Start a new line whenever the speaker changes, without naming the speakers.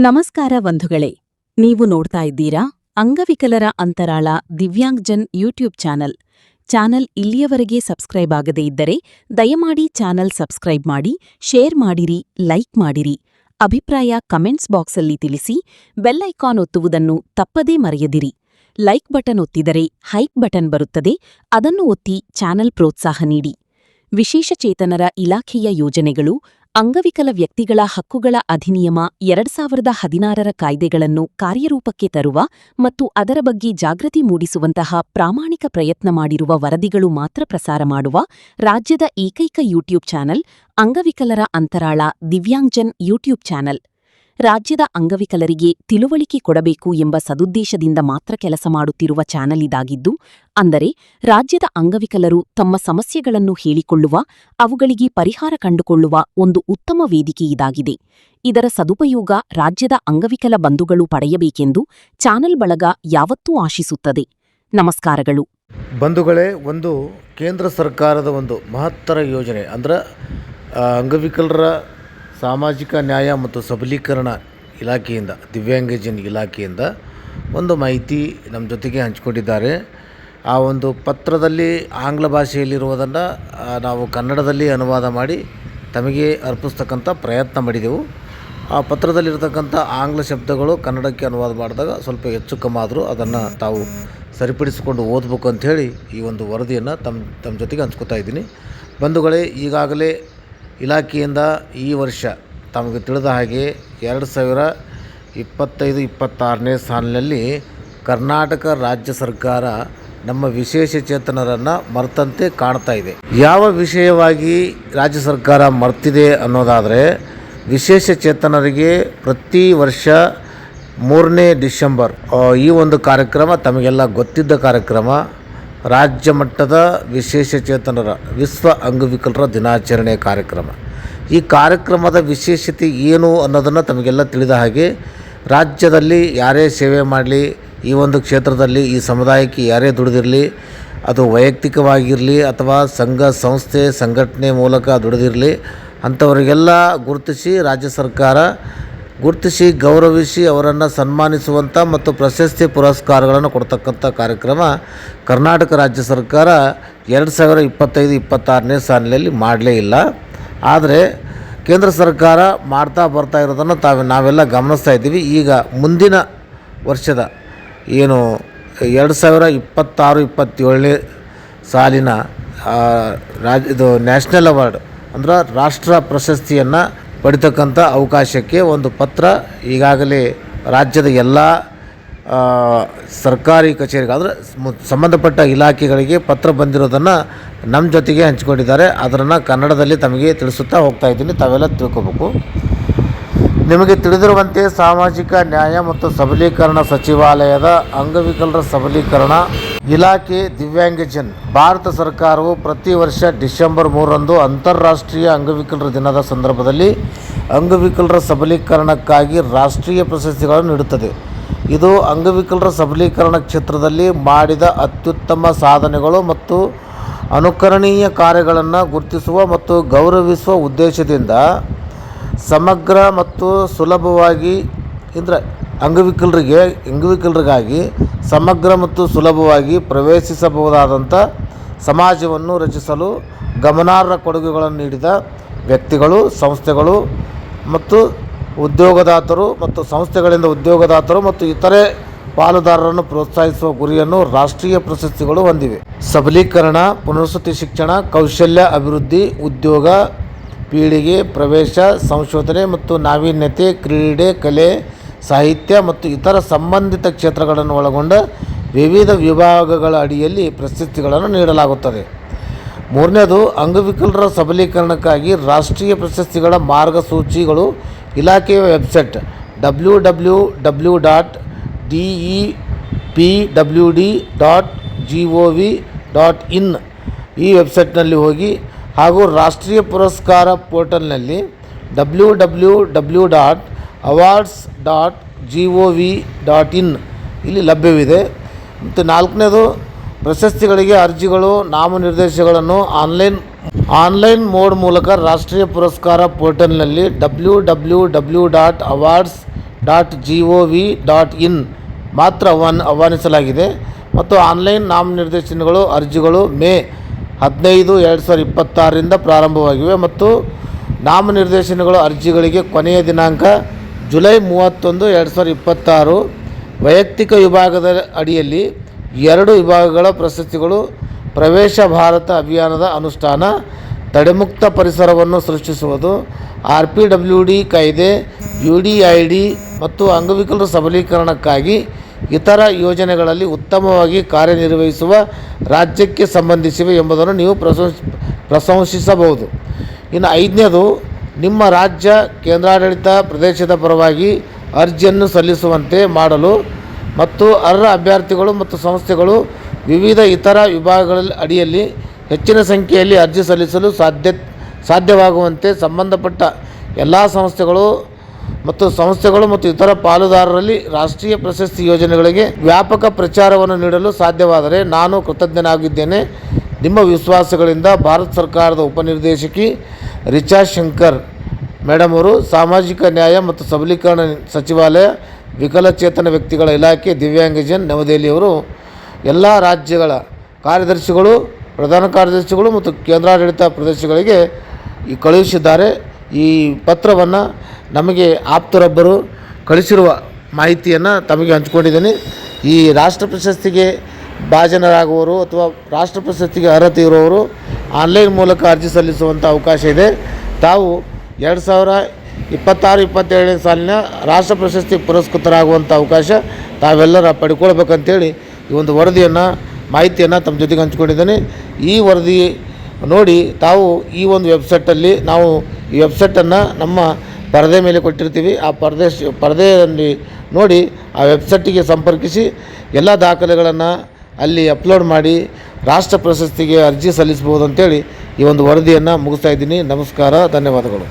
ನಮಸ್ಕಾರ ಬಂಧುಗಳೇ, ನೀವು ನೋಡ್ತಾ ಇದ್ದೀರಾ ಅಂಗವಿಕಲರ ಅಂತರಾಳ ದಿವ್ಯಾಂಗ್ಜನ್ ಯೂಟ್ಯೂಬ್ ಚಾನಲ್ ಇಲ್ಲಿಯವರೆಗೆ ಸಬ್ಸ್ಕ್ರೈಬ್ ಆಗದೇ ಇದ್ದರೆ ದಯಮಾಡಿ ಚಾನಲ್ ಸಬ್ಸ್ಕ್ರೈಬ್ ಮಾಡಿ, ಶೇರ್ ಮಾಡಿರಿ, ಲೈಕ್ ಮಾಡಿರಿ. ಅಭಿಪ್ರಾಯ ಕಮೆಂಟ್ಸ್ ಬಾಕ್ಸಲ್ಲಿ ತಿಳಿಸಿ. ಬೆಲ್ ಐಕಾನ್ ಒತ್ತುವುದನ್ನು ತಪ್ಪದೇ ಮರೆಯದಿರಿ. ಲೈಕ್ ಬಟನ್ ಒತ್ತಿದರೆ ಹೈಪ್ ಬಟನ್ ಬರುತ್ತದೆ, ಅದನ್ನು ಒತ್ತಿ ಚಾನಲ್ ಪ್ರೋತ್ಸಾಹ ನೀಡಿ. ವಿಶೇಷಚೇತನರ ಇಲಾಖೆಯ ಯೋಜನೆಗಳು, ಅಂಗವಿಕಲ ವ್ಯಕ್ತಿಗಳ ಹಕ್ಕುಗಳ ಅಧಿನಿಯಮ 2016ರ ಕಾಯ್ದೆಗಳನ್ನು ಕಾರ್ಯರೂಪಕ್ಕೆ ತರುವ ಮತ್ತು ಅದರ ಬಗ್ಗೆ ಜಾಗೃತಿ ಮೂಡಿಸುವಂತಹ ಪ್ರಾಮಾಣಿಕ ಪ್ರಯತ್ನ ಮಾಡಿರುವ ವರದಿಗಳು ಮಾತ್ರ ಪ್ರಸಾರ ಮಾಡುವ ರಾಜ್ಯದ ಏಕೈಕ ಯೂಟ್ಯೂಬ್ ಚಾನಲ್ ಅಂಗವಿಕಲರ ಅಂತರಾಳ ದಿವ್ಯಾಂಗ್ಜನ್ ಯೂಟ್ಯೂಬ್ ಚಾನಲ್. ರಾಜ್ಯದ ಅಂಗವಿಕಲರಿಗೆ ತಿಳುವಳಿಕೆ ಕೊಡಬೇಕು ಎಂಬ ಸದುದ್ದೇಶದಿಂದ ಮಾತ್ರ ಕೆಲಸ ಮಾಡುತ್ತಿರುವ ಚಾನಲ್ ಇದಾಗಿದ್ದು, ಅಂದರೆ ರಾಜ್ಯದ ಅಂಗವಿಕಲರು ತಮ್ಮ ಸಮಸ್ಯೆಗಳನ್ನು ಹೇಳಿಕೊಳ್ಳುವ, ಅವುಗಳಿಗೆ ಪರಿಹಾರ ಕಂಡುಕೊಳ್ಳುವ ಒಂದು ಉತ್ತಮ ವೇದಿಕೆ ಇದಾಗಿದೆ. ಇದರ ಸದುಪಯೋಗ ರಾಜ್ಯದ ಅಂಗವಿಕಲ ಬಂಧುಗಳು ಪಡೆಯಬೇಕೆಂದು ಚಾನಲ್ ಬಳಗ ಯಾವತ್ತೂ ಆಶಿಸುತ್ತದೆ. ನಮಸ್ಕಾರಗಳು
ಬಂಧುಗಳೇ. ಒಂದು ಕೇಂದ್ರ ಸರ್ಕಾರದ ಒಂದು ಮಹತ್ತರ ಯೋಜನೆ ಅಂದರೆ ಅಂಗವಿಕಲರ ಸಾಮಾಜಿಕ ನ್ಯಾಯ ಮತ್ತು ಸಬಲೀಕರಣ ಇಲಾಖೆಯಿಂದ, ದಿವ್ಯಾಂಗಜನ್ ಇಲಾಖೆಯಿಂದ ಒಂದು ಮಾಹಿತಿ ನಮ್ಮ ಜೊತೆಗೆ ಹಂಚಿಕೊಂಡಿದ್ದಾರೆ. ಆ ಒಂದು ಪತ್ರದಲ್ಲಿ ಆಂಗ್ಲ ಭಾಷೆಯಲ್ಲಿರುವುದನ್ನು ನಾವು ಕನ್ನಡದಲ್ಲಿ ಅನುವಾದ ಮಾಡಿ ತಮಗೆ ಅರ್ಪಿಸ್ತಕ್ಕಂಥ ಪ್ರಯತ್ನ ಮಾಡಿದೆವು. ಆ ಪತ್ರದಲ್ಲಿರ್ತಕ್ಕಂಥ ಆಂಗ್ಲ ಶಬ್ದಗಳು ಕನ್ನಡಕ್ಕೆ ಅನುವಾದ ಮಾಡಿದಾಗ ಸ್ವಲ್ಪ ಹೆಚ್ಚು ಕಮ್ಮಿ ಆದರೂ ಅದನ್ನು ತಾವು ಸರಿಪಡಿಸಿಕೊಂಡು ಓದಬೇಕು ಅಂಥೇಳಿ ಈ ಒಂದು ವರದಿಯನ್ನು ತಮ್ಮ ಜೊತೆಗೆ ಹಂಚ್ಕೋತಾ ಇದ್ದೀನಿ. ಬಂಧುಗಳೇ, ಈಗಾಗಲೇ ಇಲಾಖೆಯಿಂದ ಈ ವರ್ಷ ತಮಗೆ ತಿಳಿದ ಹಾಗೆ 2025-26ನೇ ಸಾಲಿನಲ್ಲಿ ಕರ್ನಾಟಕ ರಾಜ್ಯ ಸರ್ಕಾರ ನಮ್ಮ ವಿಶೇಷಚೇತನರನ್ನು ಮರೆತಂತೆ ಕಾಣ್ತಾ ಇದೆ. ಯಾವ ವಿಷಯವಾಗಿ ರಾಜ್ಯ ಸರ್ಕಾರ ಮರ್ತಿದೆ ಅನ್ನೋದಾದರೆ, ವಿಶೇಷಚೇತನರಿಗೆ ಪ್ರತಿ ವರ್ಷ 3ನೇ ಡಿಸೆಂಬರ್ ಈ ಒಂದು ಕಾರ್ಯಕ್ರಮ ತಮಗೆಲ್ಲ ಗೊತ್ತಿದ್ದ ಕಾರ್ಯಕ್ರಮ, ರಾಜ್ಯ ಮಟ್ಟದ ವಿಶೇಷಚೇತನರ ವಿಶ್ವ ಅಂಗವಿಕಲರ ದಿನಾಚರಣೆ ಕಾರ್ಯಕ್ರಮ. ಈ ಕಾರ್ಯಕ್ರಮದ ವಿಶೇಷತೆ ಏನು ಅನ್ನೋದನ್ನು ತಮಗೆಲ್ಲ ತಿಳಿದ ಹಾಗೆ, ರಾಜ್ಯದಲ್ಲಿ ಯಾರೇ ಸೇವೆ ಮಾಡಲಿ, ಈ ಒಂದು ಕ್ಷೇತ್ರದಲ್ಲಿ ಈ ಸಮುದಾಯಕ್ಕೆ ಯಾರೇ ದುಡಿದಿರಲಿ, ಅದು ವೈಯಕ್ತಿಕವಾಗಿರಲಿ ಅಥವಾ ಸಂಘ ಸಂಸ್ಥೆ ಸಂಘಟನೆ ಮೂಲಕ ದುಡಿದಿರಲಿ, ಅಂಥವರಿಗೆಲ್ಲ ಗುರುತಿಸಿ ರಾಜ್ಯ ಸರ್ಕಾರ ಗುರುತಿಸಿ ಗೌರವಿಸಿ ಅವರನ್ನು ಸನ್ಮಾನಿಸುವಂಥ ಮತ್ತು ಪ್ರಶಸ್ತಿ ಪುರಸ್ಕಾರಗಳನ್ನು ಕೊಡ್ತಕ್ಕಂಥ ಕಾರ್ಯಕ್ರಮ ಕರ್ನಾಟಕ ರಾಜ್ಯ ಸರ್ಕಾರ 2025-26ನೇ ಸಾಲಿನಲ್ಲಿ ಮಾಡಲೇ ಇಲ್ಲ. ಆದರೆ ಕೇಂದ್ರ ಸರ್ಕಾರ ಮಾಡ್ತಾ ಬರ್ತಾ ಇರೋದನ್ನು ನಾವೆಲ್ಲ ಗಮನಿಸ್ತಾ ಇದ್ದೀವಿ. ಈಗ ಮುಂದಿನ ವರ್ಷದ ಏನು 2026-27ನೇ ಸಾಲಿನ ಇದು ನ್ಯಾಷನಲ್ ಅವಾರ್ಡ್ ಅಂದ್ರೆ ರಾಷ್ಟ್ರ ಪ್ರಶಸ್ತಿಯನ್ನು ಪಡಿತಕ್ಕಂಥ ಅವಕಾಶಕ್ಕೆ ಒಂದು ಪತ್ರ ಈಗಾಗಲೇ ರಾಜ್ಯದ ಎಲ್ಲ ಸರ್ಕಾರಿ ಕಚೇರಿಗಳು ಅಂದರೆ ಸಂಬಂಧಪಟ್ಟ ಇಲಾಖೆಗಳಿಗೆ ಪತ್ರ ಬಂದಿರೋದನ್ನು ನಮ್ಮ ಜೊತೆಗೆ ಹಂಚಿಕೊಂಡಿದ್ದಾರೆ. ಅದನ್ನು ಕನ್ನಡದಲ್ಲಿ ತಮಗೆ ತಿಳಿಸುತ್ತಾ ಹೋಗ್ತಾ ಇದ್ದೀನಿ, ತಾವೆಲ್ಲ ತಿಳ್ಕೊಬೇಕು. ನಿಮಗೆ ತಿಳಿದಿರುವಂತೆ ಸಾಮಾಜಿಕ ನ್ಯಾಯ ಮತ್ತು ಸಬಲೀಕರಣ ಸಚಿವಾಲಯದ ಅಂಗವಿಕಲರ ಸಬಲೀಕರಣ ಇಲಾಖೆ ದಿವ್ಯಾಂಗಜನ್ ಭಾರತ ಸರ್ಕಾರವು ಪ್ರತಿ ವರ್ಷ ಡಿಸೆಂಬರ್ 3ರಂದು ಅಂತಾರಾಷ್ಟ್ರೀಯ ಅಂಗವಿಕಲರ ದಿನದ ಸಂದರ್ಭದಲ್ಲಿ ಅಂಗವಿಕಲರ ಸಬಲೀಕರಣಕ್ಕಾಗಿ ರಾಷ್ಟ್ರೀಯ ಪ್ರಶಸ್ತಿಗಳನ್ನು ನೀಡುತ್ತದೆ. ಇದು ಅಂಗವಿಕಲರ ಸಬಲೀಕರಣ ಕ್ಷೇತ್ರದಲ್ಲಿ ಮಾಡಿದ ಅತ್ಯುತ್ತಮ ಸಾಧನೆಗಳು ಮತ್ತು ಅನುಕರಣೀಯ ಕಾರ್ಯಗಳನ್ನು ಗುರುತಿಸುವ ಮತ್ತು ಗೌರವಿಸುವ ಉದ್ದೇಶದಿಂದ ಸಮಗ್ರ ಮತ್ತು ಸುಲಭವಾಗಿ ಅಂಗವಿಕಲರಿಗಾಗಿ ಸಮಗ್ರ ಮತ್ತು ಸುಲಭವಾಗಿ ಪ್ರವೇಶಿಸಬಹುದಾದಂಥ ಸಮಾಜವನ್ನು ರಚಿಸಲು ಗಮನಾರ್ಹ ಕೊಡುಗೆಗಳನ್ನು ನೀಡಿದ ವ್ಯಕ್ತಿಗಳು, ಸಂಸ್ಥೆಗಳು ಮತ್ತು ಉದ್ಯೋಗದಾತರು ಮತ್ತು ಸಂಸ್ಥೆಗಳಿಂದ ಉದ್ಯೋಗದಾತರು ಮತ್ತು ಇತರೆ ಪಾಲುದಾರರನ್ನು ಪ್ರೋತ್ಸಾಹಿಸುವ ಗುರಿಯನ್ನು ರಾಷ್ಟ್ರೀಯ ಪ್ರಶಸ್ತಿಗಳು ಹೊಂದಿವೆ. ಸಬಲೀಕರಣ, ಪುನರ್ವಸತಿ ಶಿಕ್ಷಣ, ಕೌಶಲ್ಯ ಅಭಿವೃದ್ಧಿ, ಉದ್ಯೋಗ, ಪೀಳಿಗೆ, ಪ್ರವೇಶ, ಸಂಶೋಧನೆ ಮತ್ತು ನಾವೀನ್ಯತೆ, ಕ್ರೀಡೆ, ಕಲೆ, ಸಾಹಿತ್ಯ ಮತ್ತು ಇತರ ಸಂಬಂಧಿತ ಕ್ಷೇತ್ರಗಳನ್ನು ಒಳಗೊಂಡ ವಿವಿಧ ವಿಭಾಗಗಳ ಅಡಿಯಲ್ಲಿ ಪ್ರಶಸ್ತಿಗಳನ್ನು ನೀಡಲಾಗುತ್ತದೆ. 3ನೇದು, ಅಂಗವಿಕಲರ ಸಬಲೀಕರಣಕ್ಕಾಗಿ ರಾಷ್ಟ್ರೀಯ ಪ್ರಶಸ್ತಿಗಳ ಮಾರ್ಗಸೂಚಿಗಳು. ಇಲಾಖೆಯ ವೆಬ್ಸೈಟ್ www.depwd.gov.in ಈ ವೆಬ್ಸೈಟ್ನಲ್ಲಿ ಹೋಗಿ, ಹಾಗೂ ರಾಷ್ಟ್ರೀಯ ಪುರಸ್ಕಾರ ಪೋರ್ಟಲ್ನಲ್ಲಿ www.awards.gov.in ಇಲ್ಲಿ ಲಭ್ಯವಿದೆ. ಮತ್ತು 4ನೇದು, ಪ್ರಶಸ್ತಿಗಳಿಗೆ ಅರ್ಜಿಗಳು ನಾಮನಿರ್ದೇಶನಗಳನ್ನು ಆನ್ಲೈನ್ ಮೋಡ್ ಮೂಲಕ ರಾಷ್ಟ್ರೀಯ ಪುರಸ್ಕಾರ ಪೋರ್ಟಲ್ನಲ್ಲಿ www.awards .gov.in ಮಾತ್ರ ಆಹ್ವಾನಿಸಲಾಗಿದೆ ಮತ್ತು ಆನ್ಲೈನ್ ನಾಮನಿರ್ದೇಶನಗಳು ಅರ್ಜಿಗಳು ಮೇ 15, 2026ರಿಂದ ಪ್ರಾರಂಭವಾಗಿವೆ ಮತ್ತು ನಾಮನಿರ್ದೇಶನಗಳು ಅರ್ಜಿಗಳಿಗೆ ಕೊನೆಯ ದಿನಾಂಕ ಜುಲೈ 31, 2026. ವೈಯಕ್ತಿಕ ವಿಭಾಗದ ಅಡಿಯಲ್ಲಿ 2 ವಿಭಾಗಗಳ ಪ್ರಶಸ್ತಿಗಳು ಪ್ರವೇಶ ಭಾರತ ಅಭಿಯಾನದ ಅನುಷ್ಠಾನ, ತಡೆಮುಕ್ತ ಪರಿಸರವನ್ನು ಸೃಷ್ಟಿಸುವುದು, RPWD ಕಾಯ್ದೆ, UDID ಮತ್ತು ಅಂಗವಿಕಲರ ಸಬಲೀಕರಣಕ್ಕಾಗಿ ಇತರ ಯೋಜನೆಗಳಲ್ಲಿ ಉತ್ತಮವಾಗಿ ಕಾರ್ಯನಿರ್ವಹಿಸುವ ರಾಜ್ಯಕ್ಕೆ ಸಂಬಂಧಿಸಿವೆ ಎಂಬುದನ್ನು ನೀವು ಪ್ರಶಂಸಿಸಬಹುದು. ಇನ್ನು 5ನೇದು, ನಿಮ್ಮ ರಾಜ್ಯ ಕೇಂದ್ರಾಡಳಿತ ಪ್ರದೇಶದ ಪರವಾಗಿ ಅರ್ಜಿಯನ್ನು ಸಲ್ಲಿಸುವಂತೆ ಮಾಡಲು ಮತ್ತು ಅರ್ಹ ಅಭ್ಯರ್ಥಿಗಳು ಮತ್ತು ಸಂಸ್ಥೆಗಳು ವಿವಿಧ ಇತರ ವಿಭಾಗಗಳ ಅಡಿಯಲ್ಲಿ ಹೆಚ್ಚಿನ ಸಂಖ್ಯೆಯಲ್ಲಿ ಅರ್ಜಿ ಸಲ್ಲಿಸಲು ಸಾಧ್ಯವಾಗುವಂತೆ ಸಂಬಂಧಪಟ್ಟ ಎಲ್ಲ ಸಂಸ್ಥೆಗಳು ಮತ್ತು ಇತರ ಪಾಲುದಾರರಲ್ಲಿ ರಾಷ್ಟ್ರೀಯ ಪ್ರಶಸ್ತಿ ಯೋಜನೆಗಳಿಗೆ ವ್ಯಾಪಕ ಪ್ರಚಾರವನ್ನು ನೀಡಲು ಸಾಧ್ಯವಾದರೆ ನಾನು ಕೃತಜ್ಞನಾಗಿದ್ದೇನೆ. ನಿಮ್ಮ ವಿಶ್ವಾಸಗಳಿಂದ ಭಾರತ ಸರ್ಕಾರದ ಉಪನಿರ್ದೇಶಕಿ ರಿಚಾ ಶಂಕರ್ ಮೇಡಮ್ ಅವರು, ಸಾಮಾಜಿಕ ನ್ಯಾಯ ಮತ್ತು ಸಬಲೀಕರಣ ಸಚಿವಾಲಯ, ವಿಕಲಚೇತನ ವ್ಯಕ್ತಿಗಳ ಇಲಾಖೆ, ದಿವ್ಯಾಂಗಜನ್, ನವದೆಹಲಿಯವರು. ಎಲ್ಲ ರಾಜ್ಯಗಳ ಕಾರ್ಯದರ್ಶಿಗಳು, ಪ್ರಧಾನ ಕಾರ್ಯದರ್ಶಿಗಳು ಮತ್ತು ಕೇಂದ್ರಾಡಳಿತ ಪ್ರದೇಶಗಳಿಗೆ ಕಳುಹಿಸಿದ್ದಾರೆ. ಈ ಪತ್ರವನ್ನು ನಮಗೆ ಆಪ್ತರೊಬ್ಬರು ಕಳಿಸಿರುವ ಮಾಹಿತಿಯನ್ನು ತಮಗೆ ಹಂಚಿಕೊಂಡಿದ್ದೇನೆ. ಈ ರಾಷ್ಟ್ರ ಪ್ರಶಸ್ತಿಗೆ ಭಾಜನರಾಗುವವರು ಅಥವಾ ರಾಷ್ಟ್ರ ಪ್ರಶಸ್ತಿಗೆ ಅರ್ಹತೆ ಇರುವವರು ಆನ್ಲೈನ್ ಮೂಲಕ ಅರ್ಜಿ ಸಲ್ಲಿಸುವಂಥ ಅವಕಾಶ ಇದೆ. ತಾವು 2026-27ನೇ ಸಾಲಿನ ರಾಷ್ಟ್ರ ಪ್ರಶಸ್ತಿ ಪುರಸ್ಕೃತರಾಗುವಂಥ ಅವಕಾಶ ತಾವೆಲ್ಲರ ಪಡ್ಕೊಳ್ಬೇಕಂತೇಳಿ ಈ ಒಂದು ಮಾಹಿತಿಯನ್ನು ತಮ್ಮ ಜೊತೆಗೆ ಹಂಚ್ಕೊಂಡಿದ್ದೇನೆ. ಈ ವರದಿ ನೋಡಿ ತಾವು ಈ ಒಂದು ವೆಬ್ಸೈಟಲ್ಲಿ, ನಾವು ಈ ವೆಬ್ಸೈಟನ್ನು ನಮ್ಮ ಪರದೆ ಮೇಲೆ ಕೊಟ್ಟಿರ್ತೀವಿ. ಆ ಪರದೆಯಲ್ಲಿ ನೋಡಿ ಆ ವೆಬ್ಸೈಟಿಗೆ ಸಂಪರ್ಕಿಸಿ ಎಲ್ಲ ದಾಖಲೆಗಳನ್ನು ಅಲ್ಲಿ ಅಪ್ಲೋಡ್ ಮಾಡಿ ರಾಷ್ಟ್ರ ಪ್ರಶಸ್ತಿಗೆ ಅರ್ಜಿ ಸಲ್ಲಿಸ್ಬೋದು ಅಂತೇಳಿ ಈ ಒಂದು ವರದಿಯನ್ನು ಮುಗಿಸ್ತಾ ಇದ್ದೀನಿ. ನಮಸ್ಕಾರ, ಧನ್ಯವಾದಗಳು.